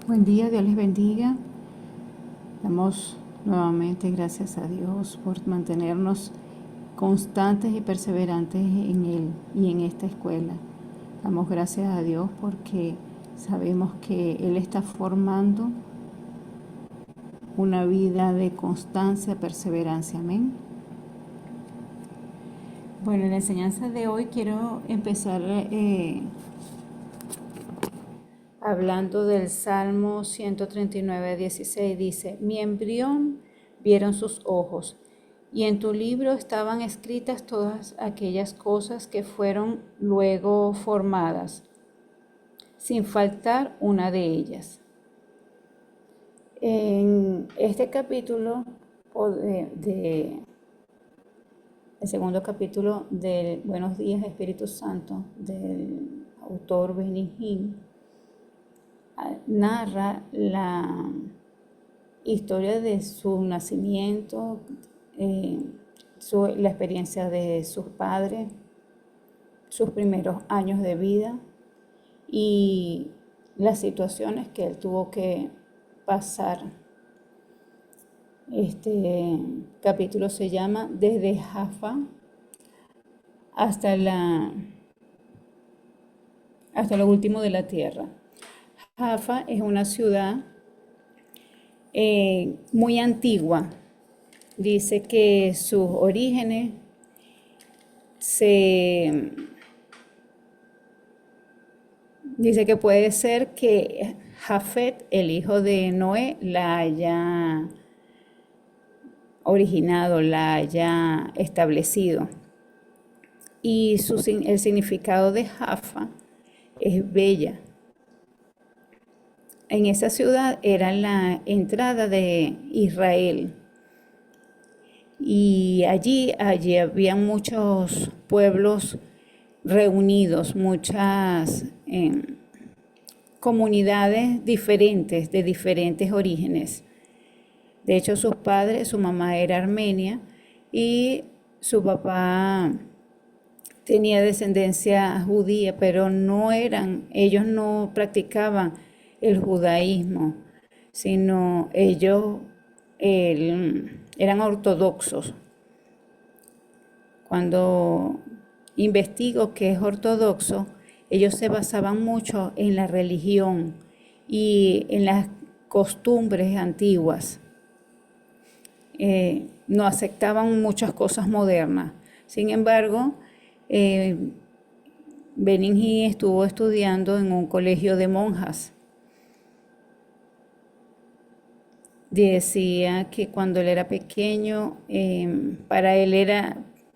Buen día, Dios les bendiga. Damos nuevamente gracias a Dios por mantenernos constantes y perseverantes en Él y en esta escuela. Damos gracias a Dios porque sabemos que Él está formando una vida de constancia, perseverancia. Amén. Bueno, en la enseñanza de hoy quiero empezar hablando del Salmo 139:16. Dice: mi embrión vieron sus ojos, y en tu libro estaban escritas todas aquellas cosas que fueron luego formadas, sin faltar una de ellas. En este capítulo, el segundo capítulo del Buenos Días Espíritu Santo, del autor Benny Hinn, narra la historia de su nacimiento, la experiencia de sus padres, sus primeros años de vida y las situaciones que él tuvo que pasar. Este capítulo se llama Desde Jaffa hasta lo último de la tierra. Jaffa es una ciudad muy antigua. Dice que sus orígenes dice que puede ser que Jafet, el hijo de Noé, la haya originado, la haya establecido. Y el significado de Jaffa es bella. En esa ciudad era la entrada de Israel. Y allí había muchos pueblos reunidos, muchas comunidades diferentes, de diferentes orígenes. De hecho, sus padres, su mamá era armenia y su papá tenía descendencia judía, pero ellos no practicaban el judaísmo, sino ellos eran ortodoxos. Cuando investigo qué es ortodoxo, ellos se basaban mucho en la religión y en las costumbres antiguas. No aceptaban muchas cosas modernas. Sin embargo, Benigni estuvo estudiando en un colegio de monjas. Decía que cuando él era pequeño, para él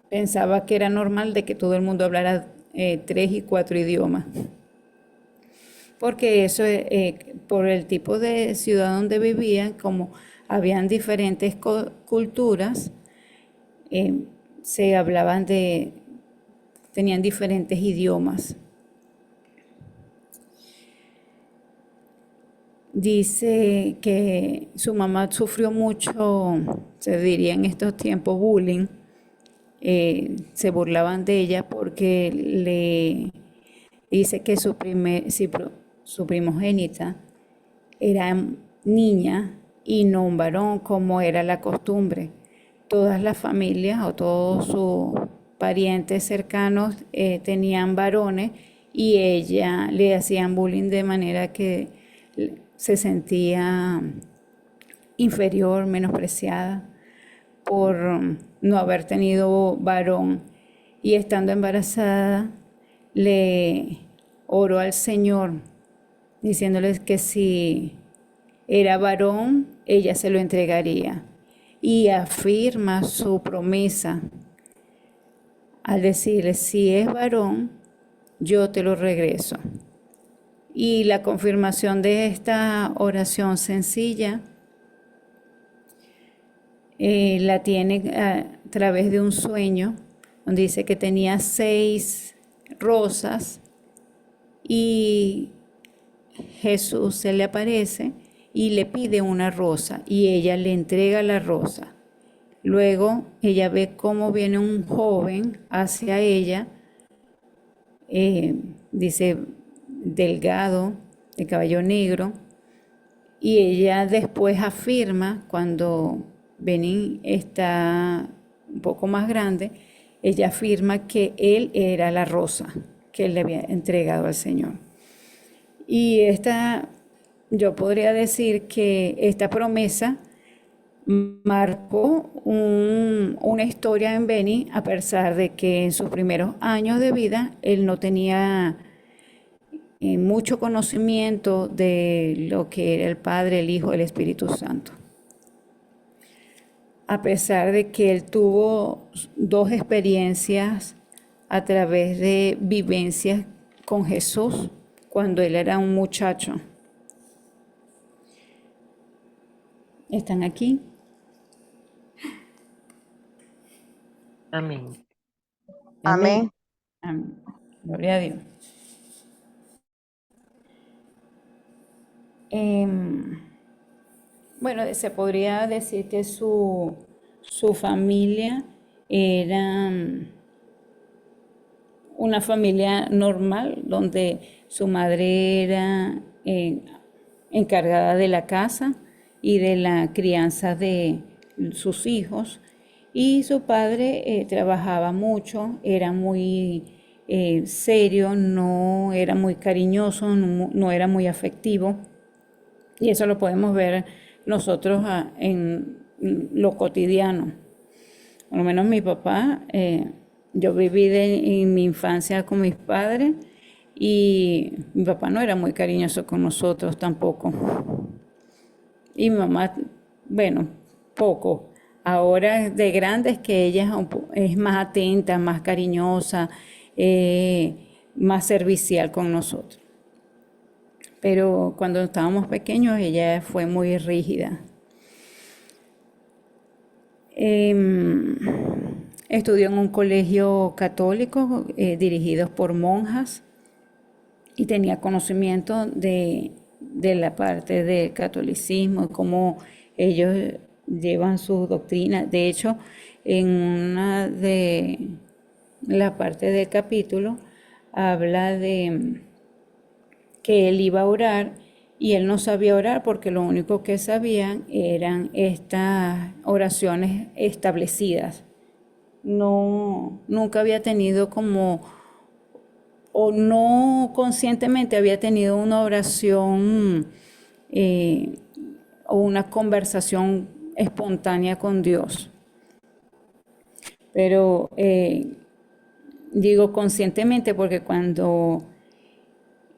pensaba que era normal de que todo el mundo hablara 3 y 4 idiomas. Porque eso, por el tipo de ciudad donde vivían, como habían diferentes culturas, tenían diferentes idiomas. Dice que su mamá sufrió mucho, se diría en estos tiempos, bullying. Se burlaban de ella porque le dice que su primogénita era niña y no un varón, como era la costumbre. Todas las familias o todos sus parientes cercanos tenían varones y ella le hacían bullying de manera que se sentía inferior, menospreciada por no haber tenido varón. Y estando embarazada, le oró al Señor, diciéndoles que si era varón, ella se lo entregaría. Y afirma su promesa al decirle: si es varón, yo te lo regreso. Y la confirmación de esta oración sencilla la tiene a través de un sueño, donde dice que tenía 6 rosas y Jesús se le aparece y le pide una rosa y ella le entrega la rosa. Luego ella ve cómo viene un joven hacia ella, dice delgado, de cabello negro, Y ella después afirma, cuando Benny está un poco más grande, ella afirma que él era la rosa que él le había entregado al Señor. Y yo podría decir que esta promesa marcó una historia en Benny, a pesar de que en sus primeros años de vida él no tenía mucho conocimiento de lo que era el Padre, el Hijo, el Espíritu Santo. A pesar de que él tuvo dos experiencias a través de vivencias con Jesús cuando él era un muchacho. ¿Están aquí? Amén. Amén. Amén. Gloria a Dios. Bueno, se podría decir que su familia era una familia normal, donde su madre era encargada de la casa y de la crianza de sus hijos, y su padre trabajaba mucho, era muy serio, no era muy cariñoso, no era muy afectivo, y eso lo podemos ver nosotros en lo cotidiano. Por lo menos mi papá, yo viví en mi infancia con mis padres y mi papá no era muy cariñoso con nosotros tampoco. Y mi mamá, bueno, poco. Ahora de grande es que ella es más atenta, más cariñosa, más servicial con nosotros. Pero cuando estábamos pequeños ella fue muy rígida. Estudió en un colegio católico dirigido por monjas y tenía conocimiento de la parte del catolicismo, cómo ellos llevan sus doctrinas. De hecho, en una de la parte del capítulo habla de que él iba a orar y él no sabía orar porque lo único que sabían eran estas oraciones establecidas. No, nunca había tenido como, o no conscientemente había tenido una oración eh, o una conversación espontánea con Dios. Pero digo conscientemente porque cuando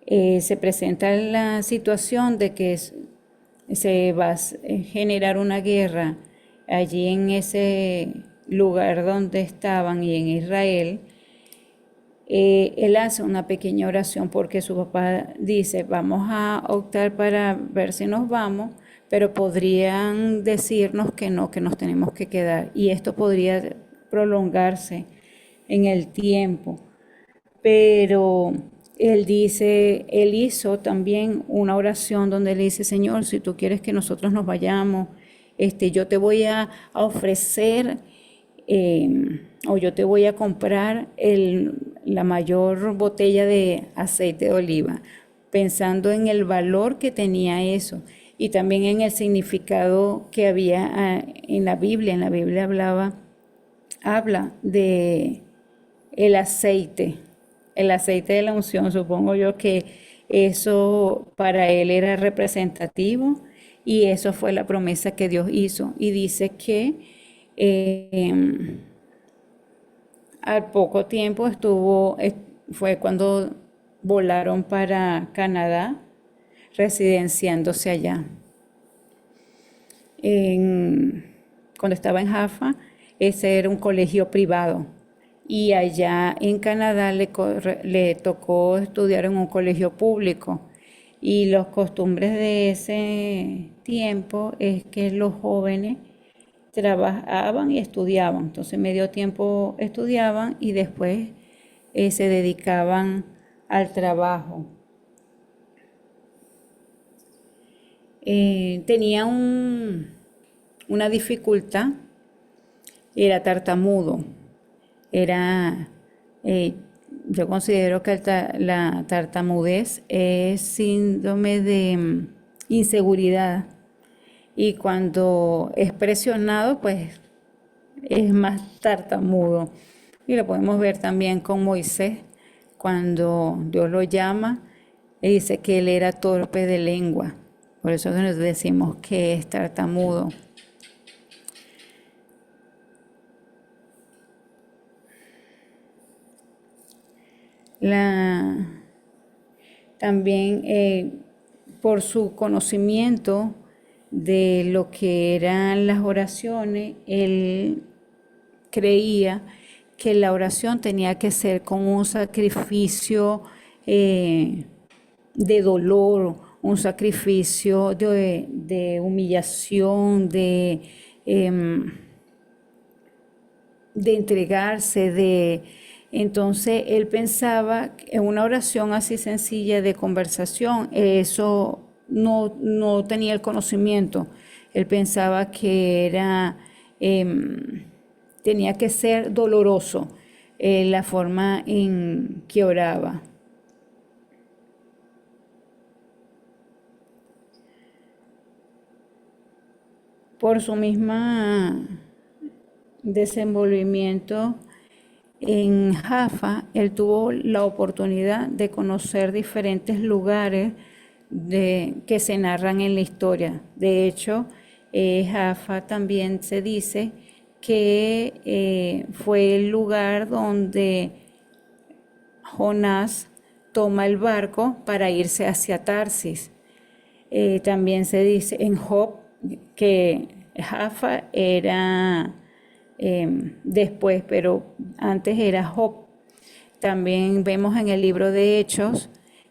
se presenta la situación de que se va a generar una guerra allí en ese lugar donde estaban y en Israel, él hace una pequeña oración porque su papá dice, vamos a optar para ver si nos vamos, pero podrían decirnos que no, que nos tenemos que quedar. Y esto podría prolongarse en el tiempo. Pero él dice, él hizo también una oración donde le dice, Señor, si tú quieres que nosotros nos vayamos, yo te voy a ofrecer o yo te voy a comprar la mayor botella de aceite de oliva, pensando en el valor que tenía eso y también en el significado que había en la Biblia. En la Biblia habla de el aceite de la unción. Supongo yo que eso para él era representativo y eso fue la promesa que Dios hizo. Y dice que al poco tiempo fue cuando volaron para Canadá, residenciándose allá. Cuando estaba en Jaffa, ese era un colegio privado. Y allá en Canadá le tocó estudiar en un colegio público. Y las costumbres de ese tiempo es que los jóvenes trabajaban y estudiaban. Entonces medio tiempo estudiaban y después se dedicaban al trabajo. Tenía una dificultad, era tartamudo. Yo considero que la tartamudez es síndrome de inseguridad. Y cuando es presionado, pues es más tartamudo. Y lo podemos ver también con Moisés, cuando Dios lo llama, y dice que él era torpe de lengua. Por eso nos decimos que es tartamudo. También por su conocimiento de lo que eran las oraciones, él creía que la oración tenía que ser con un sacrificio de dolor, un sacrificio de humillación, de entregarse. Entonces él pensaba que en una oración así sencilla de conversación, eso no tenía el conocimiento. Él pensaba que tenía que ser doloroso la forma en que oraba. Por su misma desenvolvimiento en Jaffa, él tuvo la oportunidad de conocer diferentes lugares que se narran en la historia. De hecho, Jaffa también se dice que fue el lugar donde Jonás toma el barco para irse hacia Tarsis. También se dice en Job que Jaffa era después, pero antes era Job. También vemos en el libro de Hechos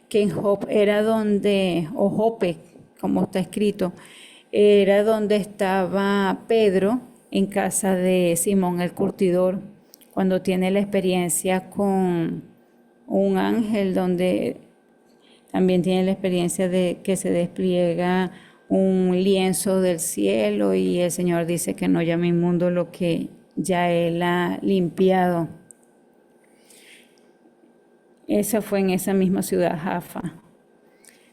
que en Job era donde, o Jope, como está escrito, era donde estaba Pedro en casa de Simón el curtidor, cuando tiene la experiencia con un ángel, donde también tiene la experiencia de que se despliega un lienzo del cielo y el Señor dice que no llame inmundo lo que ya Él ha limpiado. Esa fue en esa misma ciudad, Jaffa.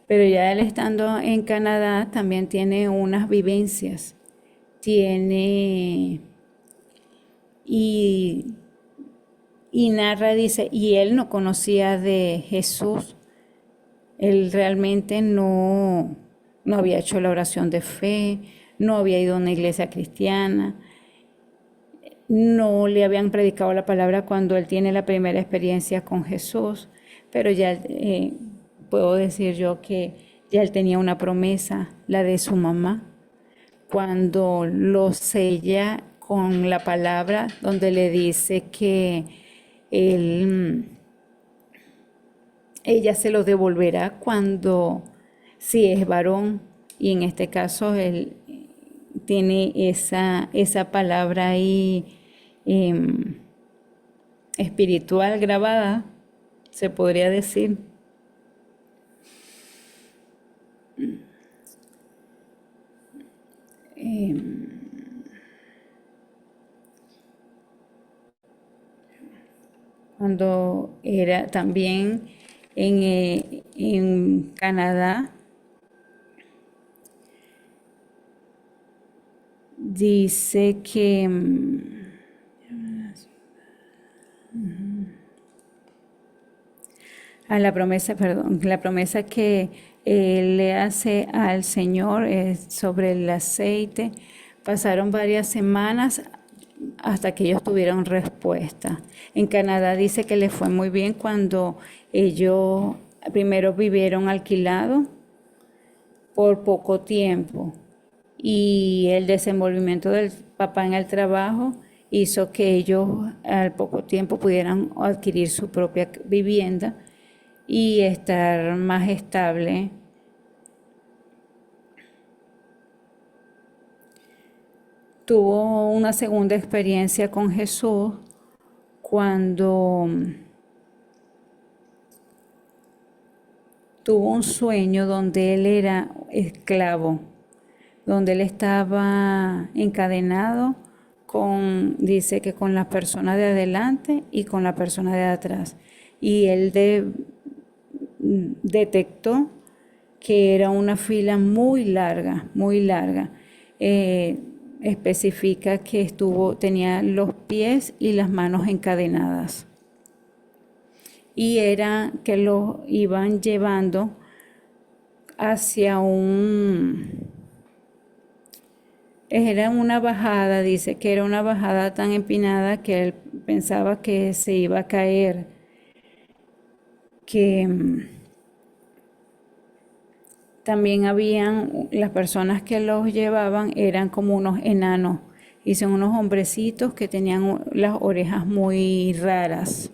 Pero ya él estando en Canadá también tiene unas vivencias. Y narra, dice, y él no conocía de Jesús. Él realmente no había hecho la oración de fe, no había ido a una iglesia cristiana, no le habían predicado la palabra cuando él tiene la primera experiencia con Jesús, pero ya puedo decir yo que ya él tenía una promesa, la de su mamá, cuando lo sella con la palabra donde le dice que ella se lo devolverá si es varón, y en este caso él tiene esa palabra ahí espiritual grabada, se podría decir. Cuando era también en Canadá, dice que la promesa que él le hace al Señor es sobre el aceite. Pasaron varias semanas hasta que ellos tuvieron respuesta. En Canadá dice que les fue muy bien cuando ellos primero vivieron alquilados por poco tiempo y el desenvolvimiento del papá en el trabajo hizo que ellos al poco tiempo pudieran adquirir su propia vivienda y estar más estable. Tuvo una segunda experiencia con Jesús cuando tuvo un sueño donde él era esclavo, donde él estaba encadenado dice que con la persona de adelante y con la persona de atrás. Y él detectó que era una fila muy larga, muy larga. Especifica que tenía los pies y las manos encadenadas. Y era que los iban llevando hacia era una bajada, dice que era una bajada tan empinada que él pensaba que se iba a caer, que también habían, las personas que los llevaban eran como unos enanos, y son unos hombrecitos que tenían las orejas muy raras.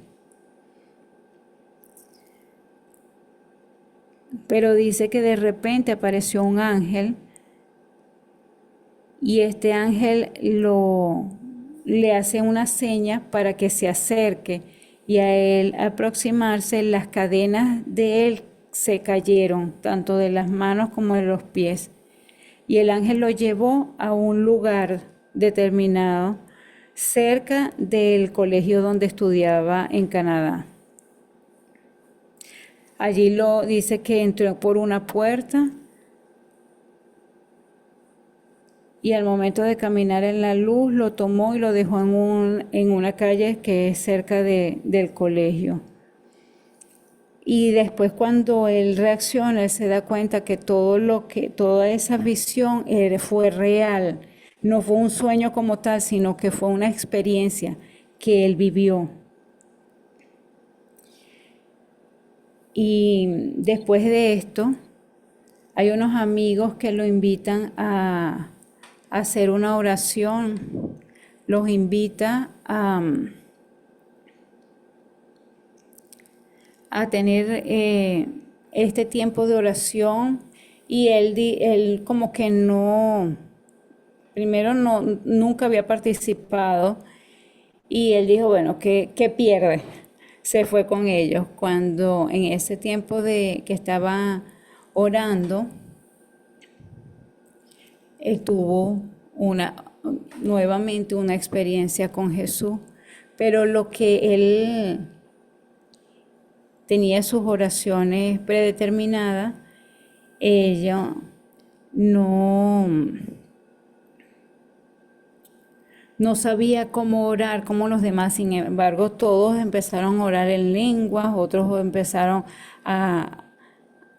Pero dice que de repente apareció un ángel y este ángel le hace una seña para que se acerque, y a él aproximarse las cadenas de él se cayeron, tanto de las manos como de los pies. Y el ángel lo llevó a un lugar determinado cerca del colegio donde estudiaba en Canadá. Allí lo dice que entró por una puerta y al momento de caminar en la luz lo tomó y lo dejó en una calle que es cerca del colegio. Y después cuando él reacciona, él se da cuenta que toda esa visión fue real. No fue un sueño como tal, sino que fue una experiencia que él vivió. Y después de esto, hay unos amigos que lo invitan a hacer una oración. Los invita a tener este tiempo de oración, y él como que primero nunca había participado, y él dijo, bueno, ¿qué pierde? Se fue con ellos. Cuando en ese tiempo que estaba orando, él tuvo nuevamente una experiencia con Jesús, pero lo que él tenía sus oraciones predeterminadas, ella no sabía cómo orar como los demás. Sin embargo, todos empezaron a orar en lenguas, otros empezaron a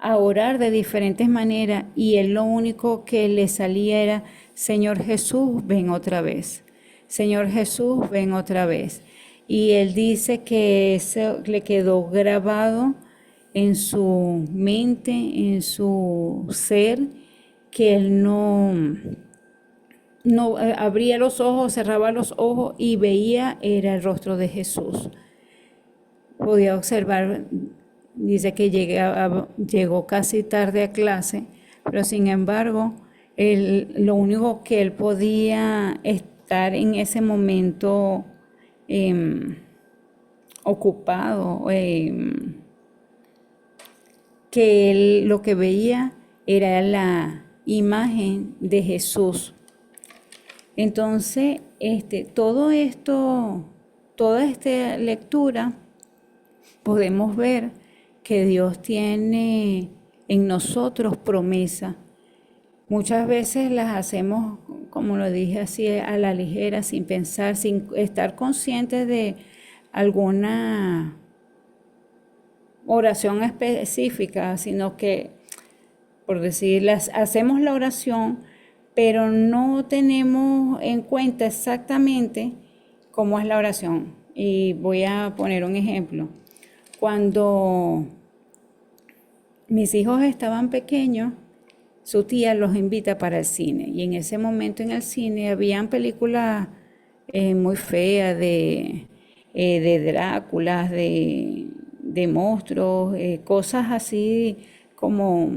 orar de diferentes maneras, y él lo único que le salía era, Señor Jesús, ven otra vez. Señor Jesús, ven otra vez. Y él dice que eso le quedó grabado en su mente, en su ser, que él no abría los ojos, cerraba los ojos y veía era el rostro de Jesús. Podía observar, dice que llegó casi tarde a clase, pero sin embargo, lo único que él podía estar en ese momento ocupado, que él lo que veía era la imagen de Jesús. Entonces, todo esto, toda esta lectura, podemos ver que Dios tiene en nosotros promesa. Muchas veces las hacemos, como lo dije así, a la ligera, sin pensar, sin estar conscientes de alguna oración específica, sino que, por decir, hacemos la oración, pero no tenemos en cuenta exactamente cómo es la oración. Y voy a poner un ejemplo. Cuando mis hijos estaban pequeños, su tía los invita para el cine, y en ese momento en el cine habían películas muy feas de Dráculas, de monstruos, cosas así como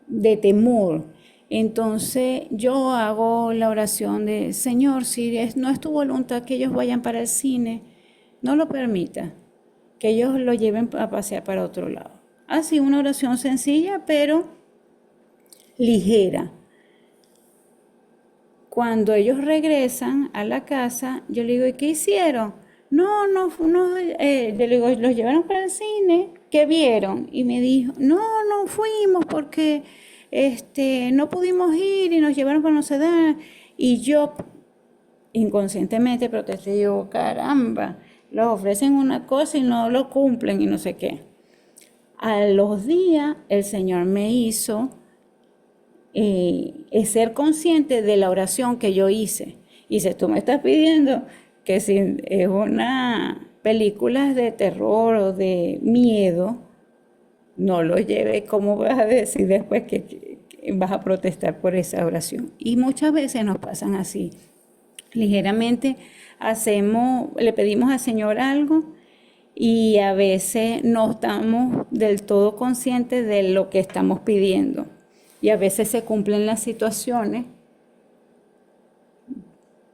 de temor. Entonces yo hago la oración de, Señor, si no es tu voluntad que ellos vayan para el cine, no lo permita, que ellos lo lleven a pasear para otro lado. Así, una oración sencilla, pero ligera. Cuando ellos regresan a la casa, yo le digo, ¿y qué hicieron? no, no, yo le digo, los llevaron para el cine, ¿qué vieron? Y me dijo, no, no fuimos porque no pudimos ir y nos llevaron para no sé dónde. Y yo inconscientemente protesté, digo, caramba, los ofrecen una cosa y no lo cumplen y no sé qué. A los días el Señor me hizo es ser consciente de la oración que yo hice. Y si tú me estás pidiendo que si es una película de terror o de miedo, no lo lleves, ¿cómo vas a decir después que vas a protestar por esa oración? Y muchas veces nos pasan así. Ligeramente le pedimos al Señor algo y a veces no estamos del todo conscientes de lo que estamos pidiendo. Y a veces se cumplen las situaciones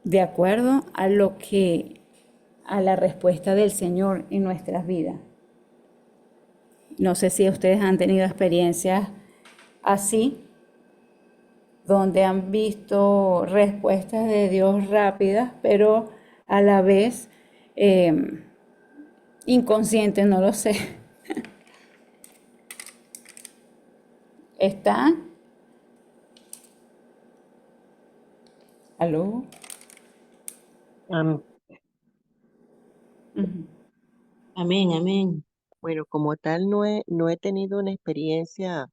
de acuerdo a la respuesta del Señor en nuestras vidas. No sé si ustedes han tenido experiencias así, donde han visto respuestas de Dios rápidas, pero a la vez inconscientes, no lo sé. ¿Están? ¿Aló? Am- Ujú, Amén, amén. Bueno, como tal, no he tenido una experiencia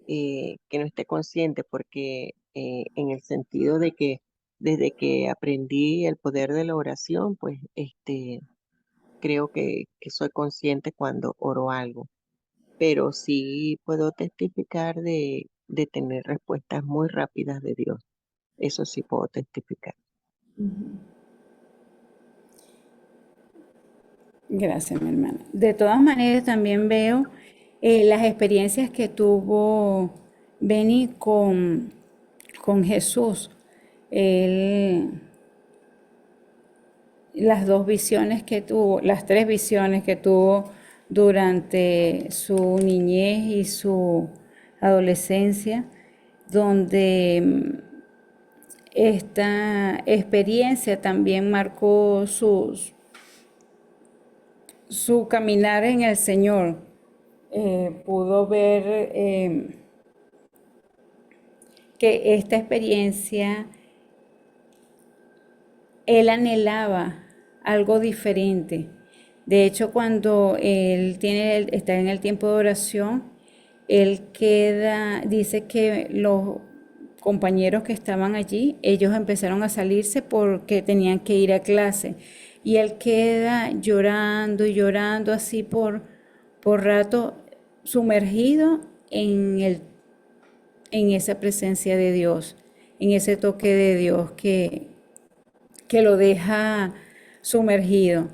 que no esté consciente, porque en el sentido de que desde que aprendí el poder de la oración, pues creo que soy consciente cuando oro algo, pero sí puedo testificar de tener respuestas muy rápidas de Dios. Eso sí puedo testificar. ujú. Gracias, mi hermana. De todas maneras, también veo las experiencias que tuvo Benny con Jesús. Él, las dos visiones que tuvo, las tres visiones que tuvo durante su niñez y su adolescencia, donde esta experiencia también marcó su caminar en el Señor. Pudo ver que esta experiencia, él anhelaba algo diferente. De hecho, cuando está en el tiempo de oración, dice que los compañeros que estaban allí, ellos empezaron a salirse porque tenían que ir a clase. Y él queda llorando y llorando así por rato, sumergido en esa presencia de Dios, en ese toque de Dios que lo deja sumergido.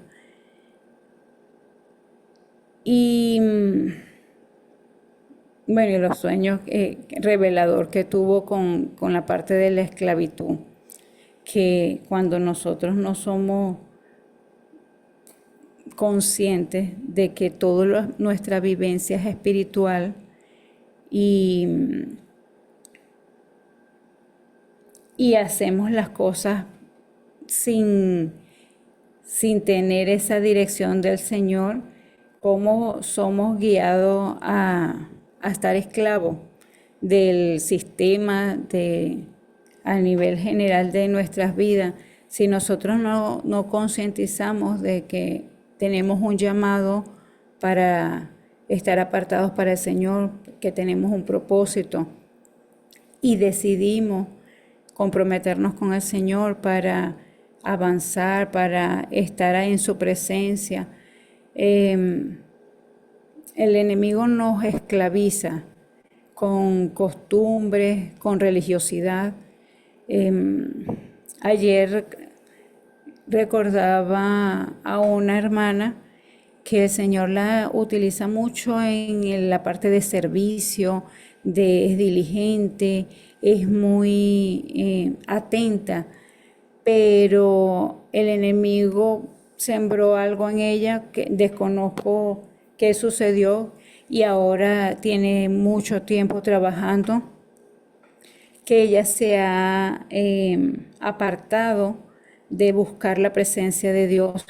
Y bueno, y los sueños revelador que tuvo con la parte de la esclavitud, que cuando nosotros no somos conscientes de que toda nuestra vivencia es espiritual y, y hacemos las cosas sin, sin tener esa dirección del Señor, cómo somos guiados a estar esclavos del sistema a nivel general de nuestras vidas. Si nosotros no concientizamos de que tenemos un llamado para estar apartados para el Señor, que tenemos un propósito y decidimos comprometernos con el Señor para avanzar, para estar en su presencia. El enemigo nos esclaviza con costumbres, con religiosidad. Ayer recordaba a una hermana que el Señor la utiliza mucho en la parte de servicio, es diligente, es muy atenta, pero el enemigo sembró algo en ella que desconozco qué sucedió y ahora tiene mucho tiempo trabajando, que ella se ha apartado de buscar la presencia de Dios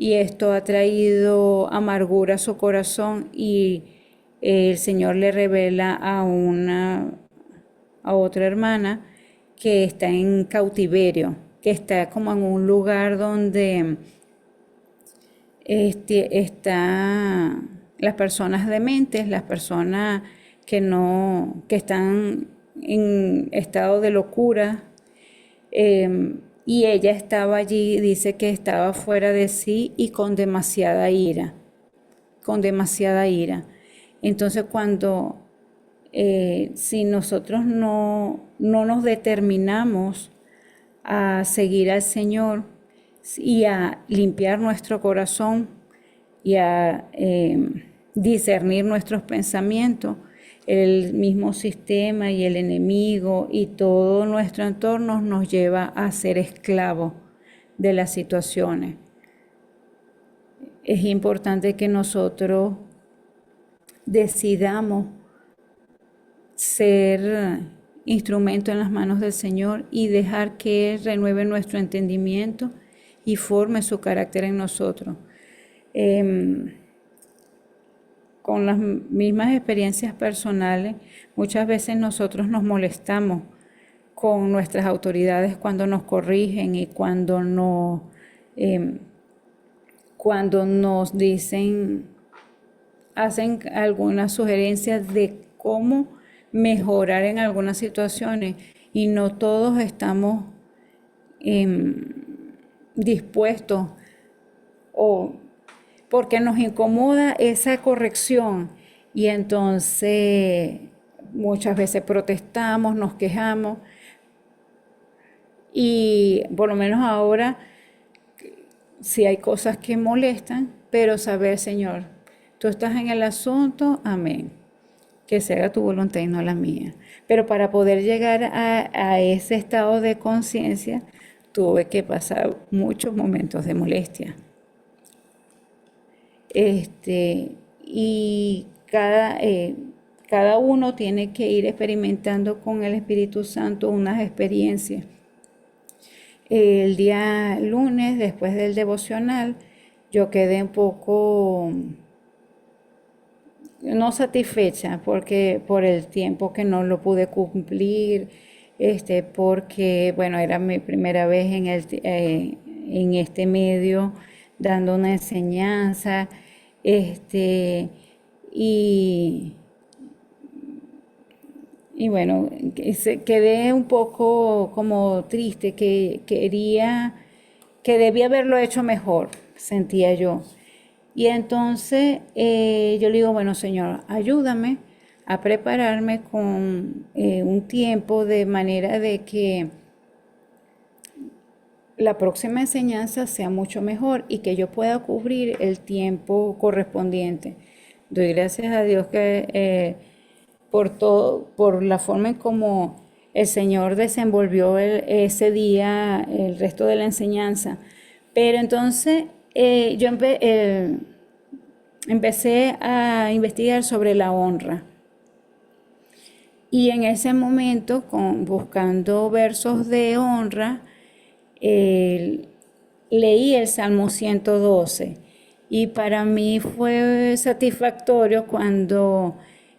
y esto ha traído amargura a su corazón y el Señor le revela a otra hermana que está en cautiverio, que está como en un lugar donde está las personas dementes, las personas que están en estado de locura. Y ella estaba allí, dice que estaba fuera de sí y con demasiada ira, con demasiada ira. Entonces si nosotros no nos determinamos a seguir al Señor y a limpiar nuestro corazón y a discernir nuestros pensamientos, el mismo sistema y el enemigo y todo nuestro entorno nos lleva a ser esclavos de las situaciones. Es importante que nosotros decidamos ser instrumento en las manos del Señor y dejar que Él renueve nuestro entendimiento y forme su carácter en nosotros. Con las mismas experiencias personales, muchas veces nosotros nos molestamos con nuestras autoridades cuando nos corrigen y cuando nos dicen, hacen algunas sugerencias de cómo mejorar en algunas situaciones y no todos estamos dispuestos o porque nos incomoda esa corrección y entonces muchas veces protestamos, nos quejamos y por lo menos ahora sí hay cosas que molestan, pero saber, Señor, tú estás en el asunto, amén, que se haga tu voluntad y no la mía. Pero para poder llegar a ese estado de conciencia, tuve que pasar muchos momentos de molestia. Y cada uno tiene que ir experimentando con el Espíritu Santo unas experiencias. El día lunes, después del devocional, yo quedé un poco no satisfecha porque por el tiempo que no lo pude cumplir, porque bueno, era mi primera vez en este medio dando una enseñanza, y, y bueno, quedé un poco como triste, que debía haberlo hecho mejor, sentía yo. Y entonces yo le digo, bueno, Señor, ayúdame a prepararme con un tiempo de manera de que la próxima enseñanza sea mucho mejor y que yo pueda cubrir el tiempo correspondiente. Doy gracias a Dios que por todo, por la forma en cómo el Señor desenvolvió ese día, el resto de la enseñanza. Pero entonces yo empecé a investigar sobre la honra. Y en ese momento, buscando versos de honra, leí el Salmo 112 y para mí fue satisfactorio cuando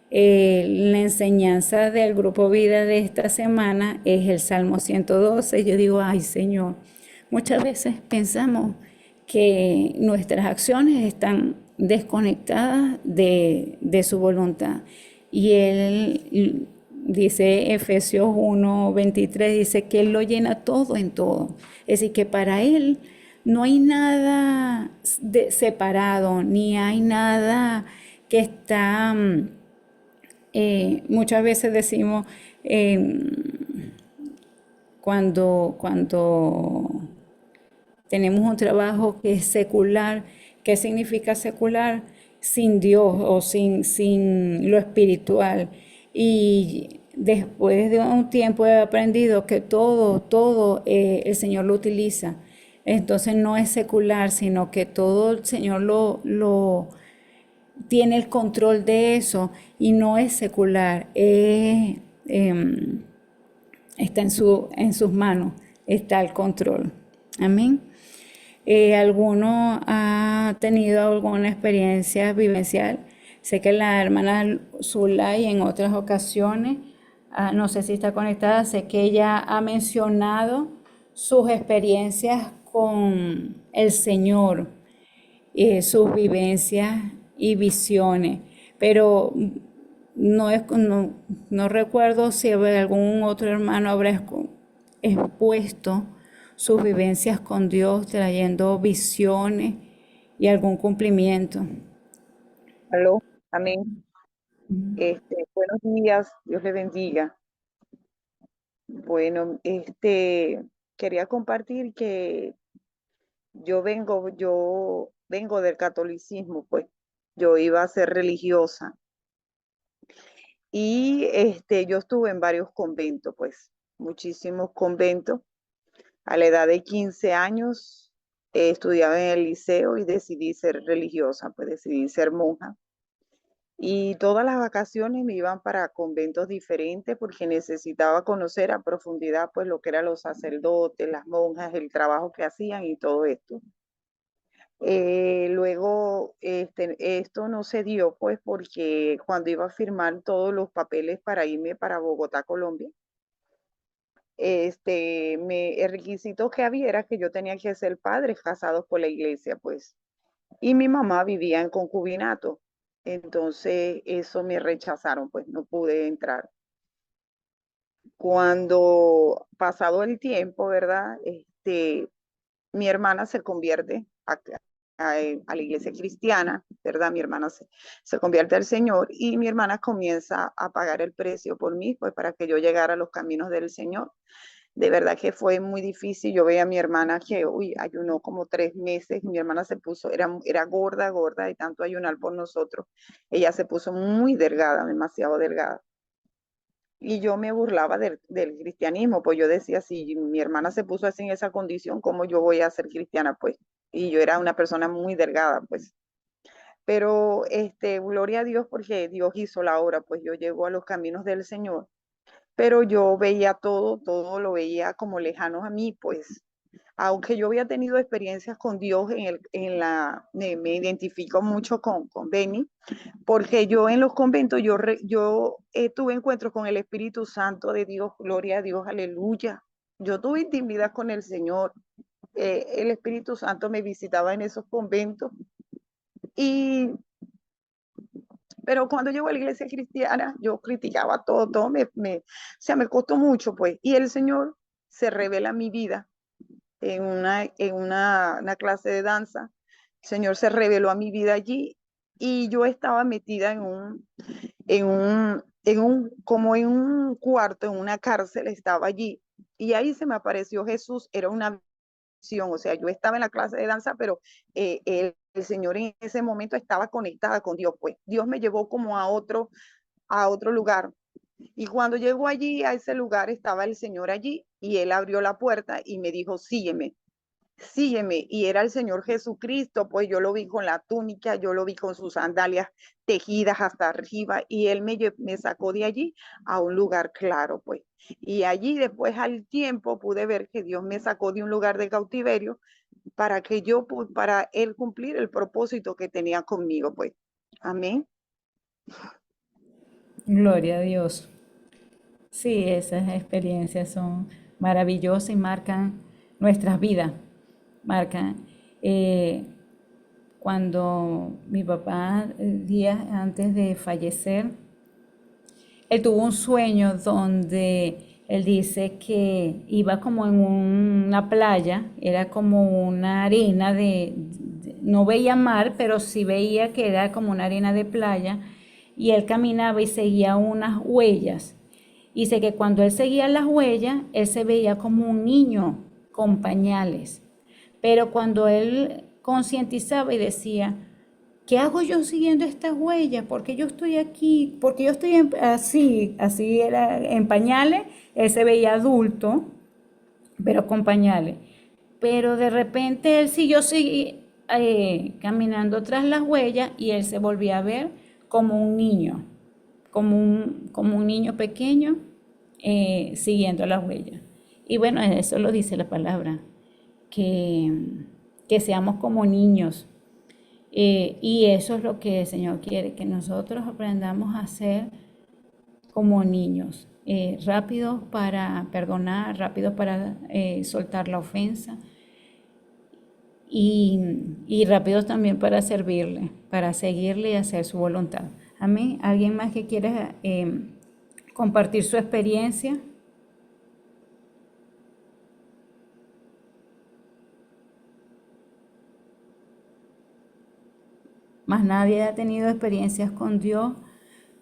la enseñanza del Grupo Vida de esta semana es el Salmo 112. Yo digo, ay Señor, muchas veces pensamos que nuestras acciones están desconectadas de su voluntad. Y Él dice Efesios 1:23, dice que Él lo llena todo en todo. Es decir, que para Él no hay nada separado, ni hay nada que está, muchas veces decimos, cuando tenemos un trabajo que es secular, ¿qué significa secular? Sin Dios o sin lo espiritual. Y después de un tiempo he aprendido que todo el Señor lo utiliza. Entonces no es secular, sino que todo el Señor lo tiene el control de eso y no es secular, está en sus manos, está el control. Amén. ¿Alguno ha tenido alguna experiencia vivencial? Sé que la hermana Zulay en otras ocasiones, no sé si está conectada, sé que ella ha mencionado sus experiencias con el Señor, sus vivencias y visiones, pero no recuerdo si algún otro hermano habrá expuesto sus vivencias con Dios, trayendo visiones y algún cumplimiento. Aló, amén. Buenos días, Dios le bendiga. Bueno, quería compartir que yo vengo del catolicismo, pues yo iba a ser religiosa y yo estuve en varios conventos, pues muchísimos conventos. A la edad de 15 años estudiaba en el liceo y decidí ser religiosa, pues decidí ser monja. Y todas las vacaciones me iban para conventos diferentes porque necesitaba conocer a profundidad pues lo que eran los sacerdotes, las monjas, el trabajo que hacían y todo esto. Luego esto no se dio pues porque cuando iba a firmar todos los papeles para irme para Bogotá, Colombia, el requisito que había era que yo tenía que ser padres casados por la iglesia, pues. Y mi mamá vivía en concubinato. Entonces, eso me rechazaron, pues no pude entrar. Cuando pasado el tiempo, ¿verdad? Mi hermana se convierte a la iglesia cristiana, ¿verdad? Mi hermana se convierte al Señor y mi hermana comienza a pagar el precio por mí, pues para que yo llegara a los caminos del Señor. De verdad que fue muy difícil. Yo veía a mi hermana que, ayunó como 3 meses. Mi hermana se puso, era gorda, gorda, de tanto ayunar por nosotros. Ella se puso muy delgada, demasiado delgada. Y yo me burlaba del cristianismo, pues yo decía, si mi hermana se puso así en esa condición, ¿cómo yo voy a ser cristiana? Pues, y yo era una persona muy delgada, pues. Pero, gloria a Dios, porque Dios hizo la obra, pues yo llego a los caminos del Señor, pero yo veía todo lo veía como lejano a mí, pues aunque yo había tenido experiencias con Dios me identifico mucho con Benny, porque yo en los conventos, yo tuve encuentros con el Espíritu Santo de Dios, gloria a Dios, aleluya. Yo tuve intimidad con el Señor, el Espíritu Santo me visitaba en esos conventos, y pero cuando llegó a la iglesia cristiana, yo criticaba todo o sea, me costó mucho, pues, y el Señor se revela en mi vida en una clase de danza. El Señor se reveló a mi vida allí y yo estaba metida como en un cuarto, en una cárcel, estaba allí. Y ahí se me apareció Jesús, era una visión, o sea, yo estaba en la clase de danza, pero el Señor en ese momento estaba conectada con Dios, pues Dios me llevó como a otro lugar. Y cuando llegó allí, a ese lugar, estaba el Señor allí y él abrió la puerta y me dijo, sígueme, sígueme. Y era el Señor Jesucristo, pues yo lo vi con la túnica, yo lo vi con sus sandalias tejidas hasta arriba y él me sacó de allí a un lugar claro, pues. Y allí después al tiempo pude ver que Dios me sacó de un lugar de cautiverio para él cumplir el propósito que tenía conmigo, pues. Amén. Gloria a Dios. Sí, esas experiencias son maravillosas y marcan nuestras vidas. Marcan. eh, Cuando mi papá, días antes de fallecer, él tuvo un sueño donde él dice que iba como en una playa, era como una arena no veía mar, pero sí veía que era como una arena de playa, y él caminaba y seguía unas huellas. Dice que cuando él seguía las huellas, él se veía como un niño con pañales. Pero cuando él concientizaba y decía, ¿qué hago yo siguiendo estas huellas? ¿Por qué yo estoy aquí? ¿Por qué yo estoy así era en pañales? Él se veía adulto, pero con pañales. Pero de repente él siguió caminando tras las huellas y él se volvía a ver como un niño, como un niño pequeño siguiendo las huellas. Y bueno, eso lo dice la palabra, que que seamos como niños. Y eso es lo que el Señor quiere, que nosotros aprendamos a ser como niños, rápidos para perdonar, rápidos para soltar la ofensa y rápidos también para servirle, para seguirle y hacer su voluntad. Amén. ¿Alguien más que quiera compartir su experiencia? Más nadie ha tenido experiencias con Dios,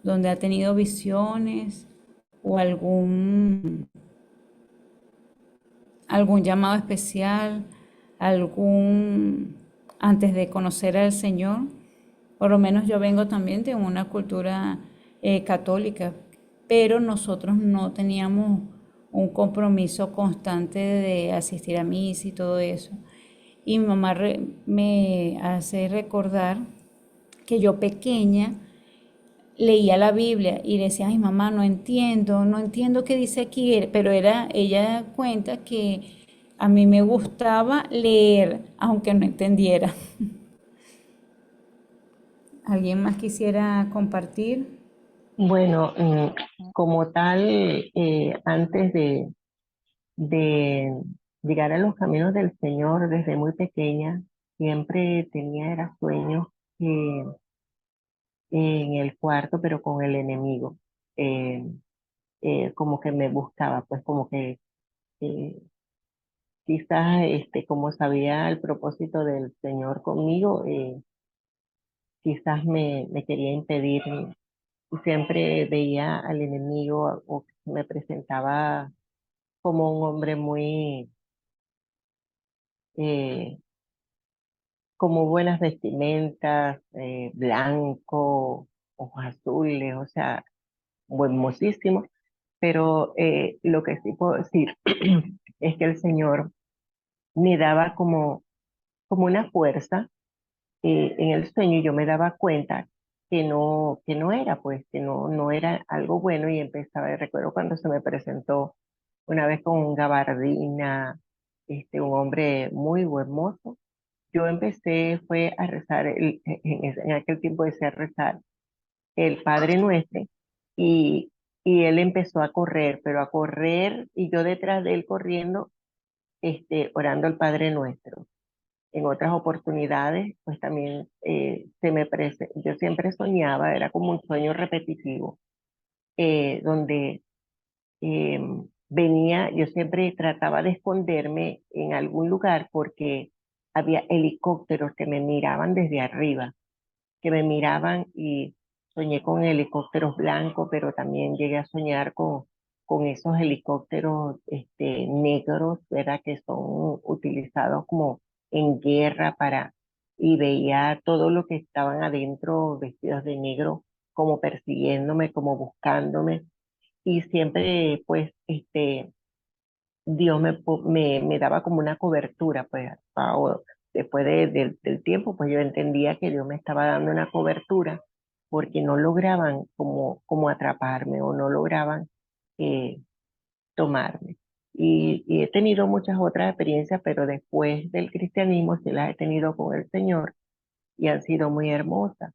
donde ha tenido visiones o algún llamado especial, antes de conocer al Señor. Por lo menos yo vengo también de una cultura católica, pero nosotros no teníamos un compromiso constante de asistir a misa y todo eso. Y mi mamá me hace recordar que yo pequeña leía la Biblia y decía, ay mamá, no entiendo qué dice aquí, pero ella cuenta que a mí me gustaba leer, aunque no entendiera. ¿Alguien más quisiera compartir? Bueno, como tal, antes de llegar a los caminos del Señor desde muy pequeña, siempre tenía era sueños eh, en el cuarto, pero con el enemigo. Eh, Como que me buscaba, pues como que eh, quizás como sabía el propósito del Señor conmigo, quizás me quería impedir. Y siempre veía al enemigo o me presentaba como un hombre muy, eh, como buenas vestimentas, blanco, ojos azules, o sea, hermosísimo. Pero lo que sí puedo decir es que el Señor me daba como una fuerza en el sueño y yo me daba cuenta que no era, pues, que no era algo bueno y empezaba, recuerdo cuando se me presentó una vez con un gabardina, un hombre muy hermoso, yo empecé, fue a rezar, en aquel tiempo decía rezar el Padre Nuestro y, y él empezó a correr, pero a correr y yo detrás de él corriendo, orando el Padre Nuestro. En otras oportunidades, pues también yo siempre soñaba, era como un sueño repetitivo, donde yo siempre trataba de esconderme en algún lugar porque había helicópteros que me miraban desde arriba, que me miraban y soñé con helicópteros blancos, pero también llegué a soñar con esos helicópteros negros, ¿verdad? Que son utilizados como en guerra y veía todo lo que estaban adentro vestidos de negro, como persiguiéndome, como buscándome, y siempre, pues, Dios me daba como una cobertura, pues, después del tiempo, pues yo entendía que Dios me estaba dando una cobertura porque no lograban como atraparme o no lograban eh, tomarme. Y he tenido muchas otras experiencias, pero después del cristianismo sí las he tenido con el Señor y han sido muy hermosas.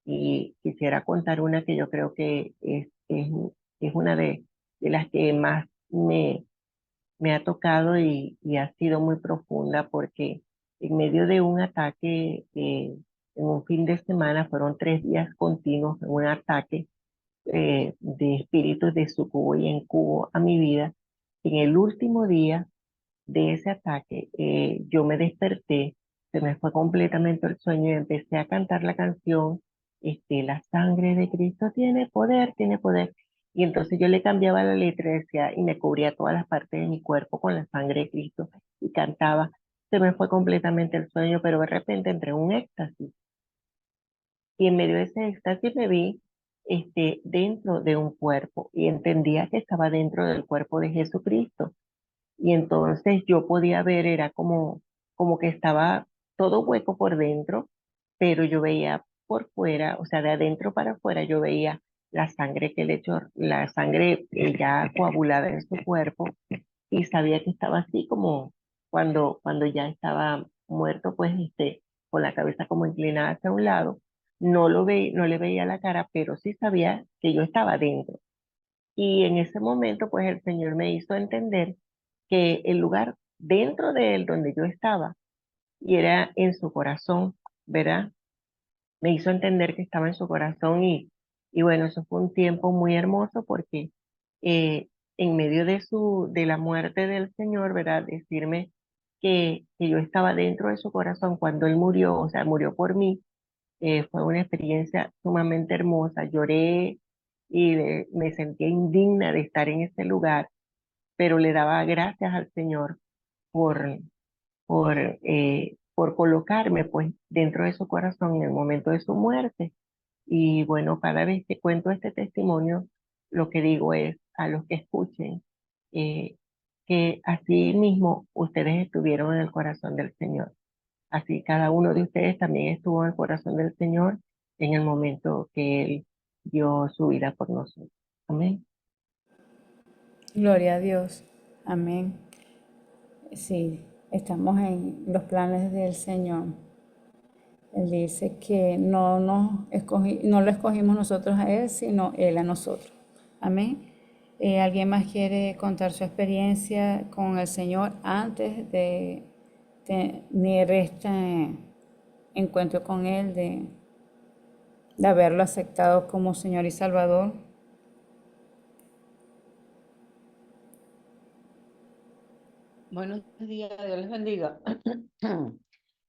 Y quisiera contar una que yo creo que es una de las que más me ha tocado y ha sido muy profunda porque en medio de un ataque, en un fin de semana, fueron 3 días continuos, un ataque de espíritus de sucubo y incubo a mi vida. En el último día de ese ataque, yo me desperté, se me fue completamente el sueño y empecé a cantar la canción, la sangre de Cristo tiene poder, tiene poder. Y entonces yo le cambiaba la letra y decía, y me cubría todas las partes de mi cuerpo con la sangre de Cristo y cantaba. Se me fue completamente el sueño, pero de repente entré en un éxtasis. Y en medio de ese éxtasis me vi dentro de un cuerpo y entendía que estaba dentro del cuerpo de Jesucristo. Y entonces yo podía ver, era como que estaba todo hueco por dentro, pero yo veía por fuera, o sea, de adentro para afuera, yo veía la sangre que le echó, la sangre ya coagulada en su cuerpo, y sabía que estaba así como cuando ya estaba muerto, pues, con la cabeza como inclinada hacia un lado. No le veía la cara, pero sí sabía que yo estaba dentro. Y en ese momento, pues, el Señor me hizo entender que el lugar dentro de él donde yo estaba, y era en su corazón, ¿verdad? Me hizo entender que estaba en su corazón y bueno, eso fue un tiempo muy hermoso porque eh, en medio de la muerte del Señor, ¿verdad? Decirme que yo estaba dentro de su corazón cuando Él murió, o sea, murió por mí, fue una experiencia sumamente hermosa. Lloré y me sentía indigna de estar en ese lugar, pero le daba gracias al Señor por, por colocarme pues dentro de su corazón en el momento de su muerte. Y bueno, cada vez que cuento este testimonio, lo que digo es a los que escuchen eh, que así mismo ustedes estuvieron en el corazón del Señor. Así cada uno de ustedes también estuvo en el corazón del Señor en el momento que Él dio su vida por nosotros. Amén. Gloria a Dios. Amén. Sí, estamos en los planes del Señor. Él dice que no lo escogimos nosotros a Él, sino Él a nosotros. Amén. ¿Alguien más quiere contar su experiencia con el Señor antes de tener este encuentro con Él, de haberlo aceptado como Señor y Salvador? Buenos días, Dios les bendiga.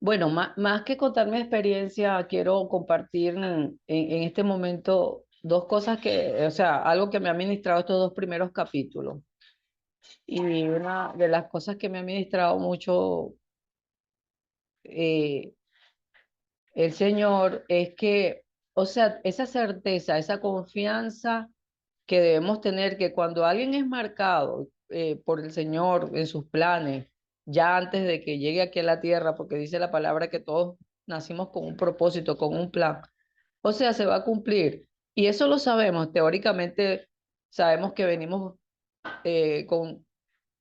Bueno, más que contar mi experiencia, quiero compartir en este momento dos cosas o sea, algo que me ha ministrado estos dos primeros capítulos. Y una de las cosas que me ha ministrado mucho eh, el Señor es que, o sea, esa certeza, esa confianza que debemos tener que cuando alguien es marcado por el Señor en sus planes, ya antes de que llegue aquí a la tierra, porque dice la palabra que todos nacimos con un propósito, con un plan, o sea, se va a cumplir. Y eso lo sabemos, teóricamente sabemos que venimos con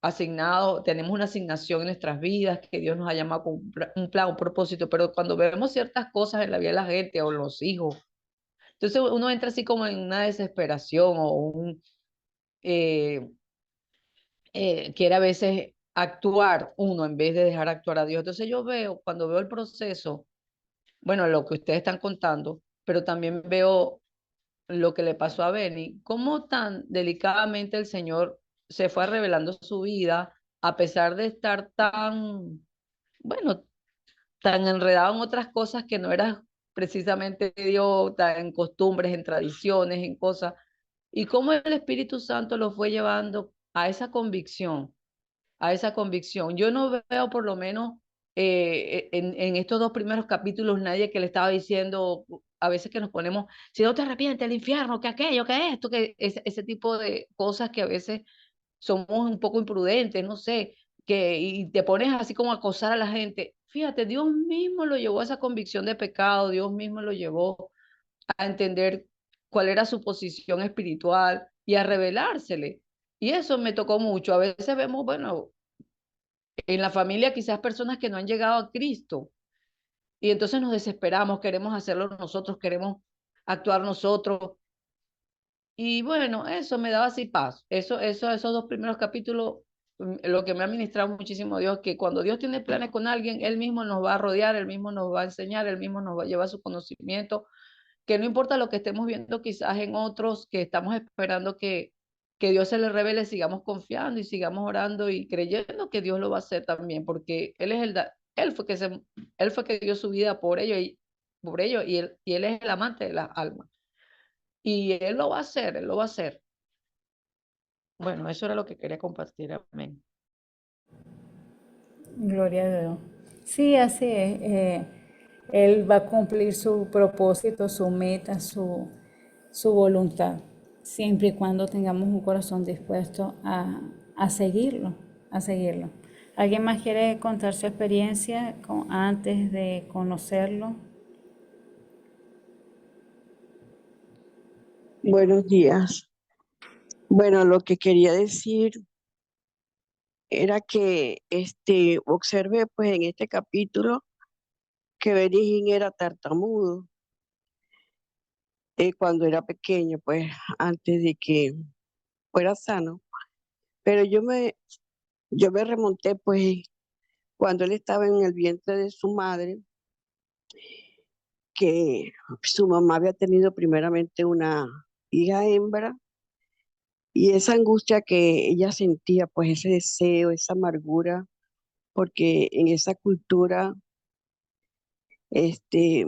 asignados, tenemos una asignación en nuestras vidas, que Dios nos ha llamado con un plan, un propósito, pero cuando vemos ciertas cosas en la vida de la gente o los hijos, entonces uno entra así como en una desesperación o eh, quiere a veces actuar uno en vez de dejar actuar a Dios. Entonces yo veo, cuando veo el proceso, bueno, lo que ustedes están contando, pero también veo lo que le pasó a Benny, cómo tan delicadamente el Señor se fue revelando su vida, a pesar de estar tan, bueno, tan enredado en otras cosas que no era precisamente Dios, tan en costumbres, en tradiciones, en cosas, y cómo el Espíritu Santo lo fue llevando a esa convicción, a esa convicción. Yo no veo por lo menos en estos dos primeros capítulos nadie que le estaba diciendo, a veces que nos ponemos, si no te arrepientes, el infierno, que aquello, que esto, que ese tipo de cosas que a veces somos un poco imprudentes, no sé, y te pones así como a acosar a la gente. Fíjate, Dios mismo lo llevó a esa convicción de pecado, Dios mismo lo llevó a entender cuál era su posición espiritual y a revelársele. Y eso me tocó mucho. A veces vemos, bueno, en la familia quizás personas que no han llegado a Cristo y entonces nos desesperamos, queremos hacerlo nosotros, queremos actuar nosotros. Y bueno, eso me daba así paz. Esos dos primeros capítulos, lo que me ha ministrado muchísimo Dios, que cuando Dios tiene planes con alguien, Él mismo nos va a rodear, Él mismo nos va a enseñar, Él mismo nos va a llevar su conocimiento, que no importa lo que estemos viendo quizás en otros, que estamos esperando que Dios se le revele, sigamos confiando y sigamos orando y creyendo que Dios lo va a hacer también, porque Él es Él fue que dio su vida por ello, y él es el amante de las almas. Y Él lo va a hacer, Él lo va a hacer. Bueno, eso era lo que quería compartir. Amén. Gloria a Dios. Sí, así es. Él va a cumplir su propósito, su meta, su voluntad, siempre y cuando tengamos un corazón dispuesto a seguirlo, a seguirlo. ¿Alguien más quiere contar su experiencia antes de conocerlo? Buenos días. Bueno, lo que quería decir era que observé pues en este capítulo que Benigín era tartamudo cuando era pequeño, pues antes de que fuera sano. Pero yo me remonté pues cuando él estaba en el vientre de su madre, que su mamá había tenido primeramente una hija hembra y esa angustia que ella sentía, pues ese deseo, esa amargura, porque en esa cultura, este,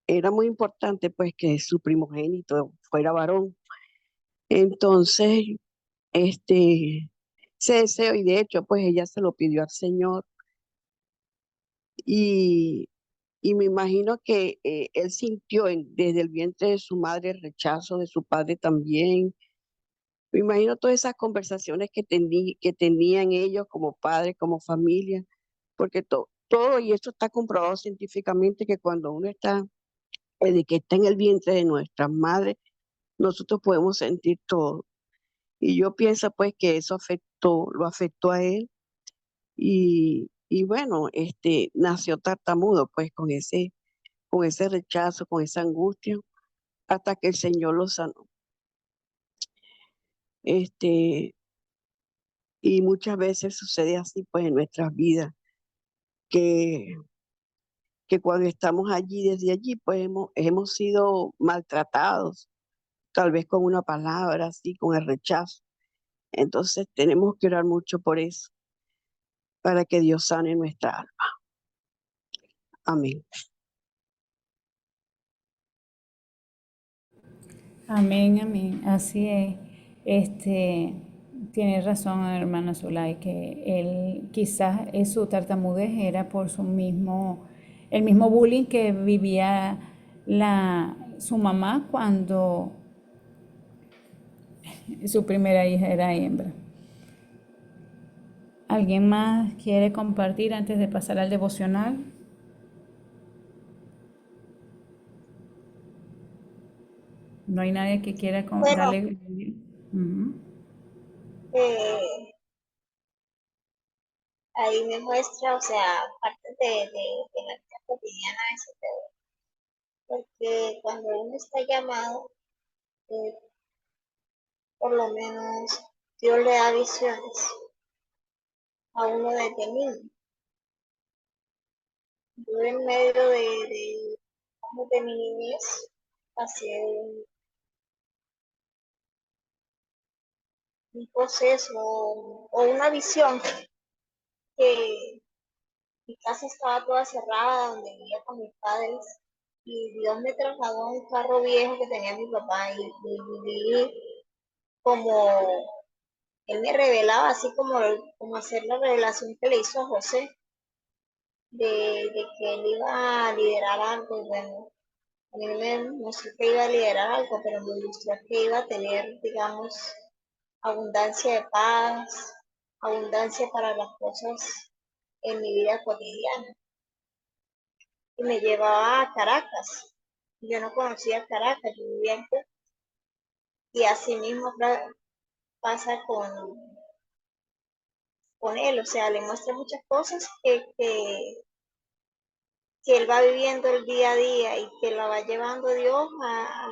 era muy importante pues que su primogénito fuera varón. Entonces, este, ese deseo, y de hecho pues ella se lo pidió al Señor y, y me imagino que él sintió desde el vientre de su madre el rechazo de su padre también. Me imagino todas esas conversaciones que tenían ellos como padres, como familia, porque todo, y esto está comprobado científicamente, que cuando uno está, de que está en el vientre de nuestra madre, nosotros podemos sentir todo. Y yo pienso pues que eso lo afectó a él y bueno, nació tartamudo pues con ese rechazo, con esa angustia, hasta que el Señor lo sanó. Este, y muchas veces sucede así pues en nuestras vidas, que, que cuando estamos allí, desde allí, pues hemos sido maltratados, tal vez con una palabra así, con el rechazo. Entonces tenemos que orar mucho por eso, para que Dios sane nuestra alma. Amén. Amén, amén. Así es. Este, tiene razón, hermana Zulay, que él quizás su tartamudez era por el mismo bullying que vivía su mamá cuando su primera hija era hembra. ¿Alguien más quiere compartir antes de pasar al devocional? No hay nadie que quiera Bueno, darle. Ujú. eh, ahí me muestra, o sea, parte de la vida cotidiana de ese tema, porque cuando uno está llamado, eh, por lo menos Dios le da visiones a uno desde niño. Yo en medio de mi niñez pasé un proceso o una visión que mi casa estaba toda cerrada, donde vivía con mis padres, y Dios me trasladó a un carro viejo que tenía mi papá y viví como él me revelaba, así como hacer la revelación que le hizo a José, de que él iba a liderar algo, y bueno, a mí me mostró que iba a liderar algo, pero me mostró que iba a tener, digamos, abundancia de paz, abundancia para las cosas en mi vida cotidiana. Y me llevaba a Caracas. Yo no conocía Caracas, yo vivía en Cuba. Y así mismo pasa con él, o sea, le muestra muchas cosas que él va viviendo el día a día y que la va llevando Dios a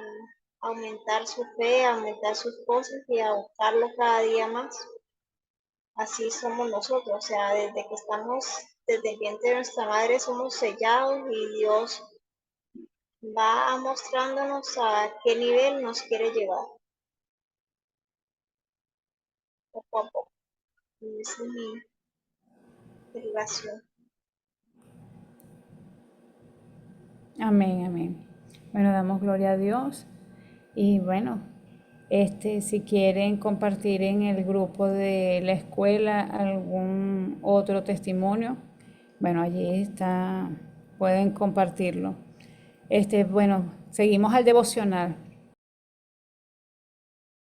aumentar su fe, a aumentar sus cosas y a buscarlo cada día más. Así somos nosotros, o sea, desde que estamos, desde el vientre de nuestra madre somos sellados y Dios va mostrándonos a qué nivel nos quiere llevar, poco a poco. Y esa es mi relación. Amén, amén. Bueno, damos gloria a Dios. Y bueno, si quieren compartir en el grupo de la escuela algún otro testimonio, bueno, allí está, pueden compartirlo. Bueno, seguimos al devocional.